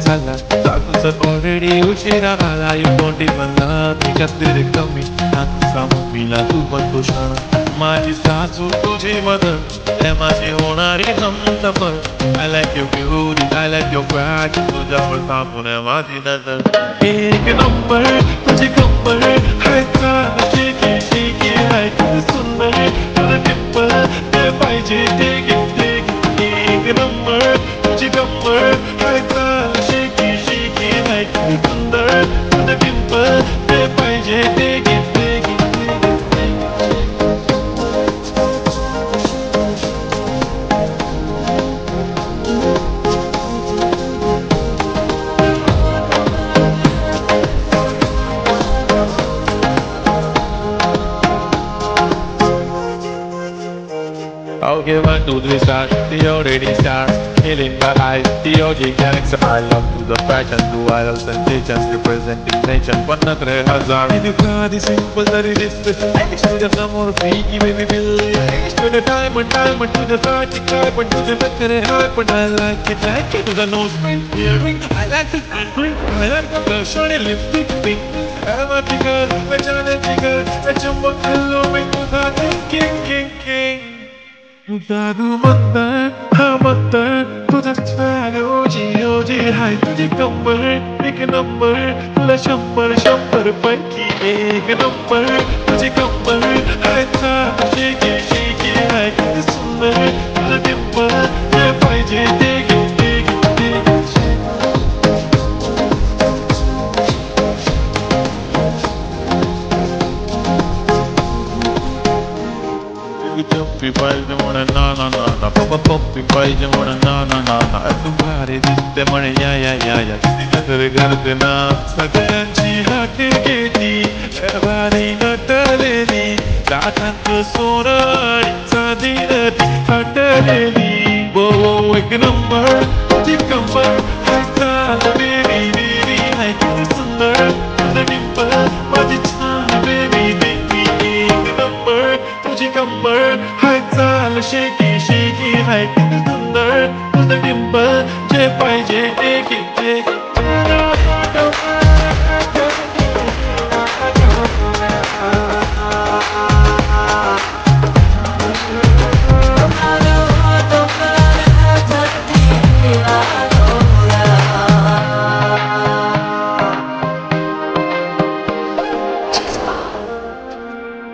Zala, Takus are already Ushira Hala, you don't even love me, just did it coming. Some Mila to Bantushana, my Sasu to J mother, Emaji Honari Hamtapur. I like your beauty, I like your crack, to Jafar Tapu, Emaji Nazar. Take a number, put a number, I can't shake it, I can Sundar, to the temple, if I take it, take a number, put a number, I can't. Under the pimple, if I take it. Okay, 1, 2, 3, start. The already start. Healing my eyes. The OG galaxy. I love to the fashion, to viral sensations, representing nation. One another hazard. In the car, the simple that it is. I wish to the more freaky baby bill. I wish to the diamond, to the starting diamond, to the better hype, but I like it to the nose print earring. I like the drink. I like the shiny lipstick pink. I'm a figure, a giant figure, a jumbo pillow, make you the king. Tudo mandar, mandar, tudo velho, hoje, hai, tudo number, big number, let's jumper, pai, big number, tudo number, hai, tá, shake, hai, tudo summer, tudo timber, pai, dig. Jumpy boys, they wanna na. Puppy boys, they wanna na. Everybody, this they wanna yeah. This is the garden, na. Saganchi,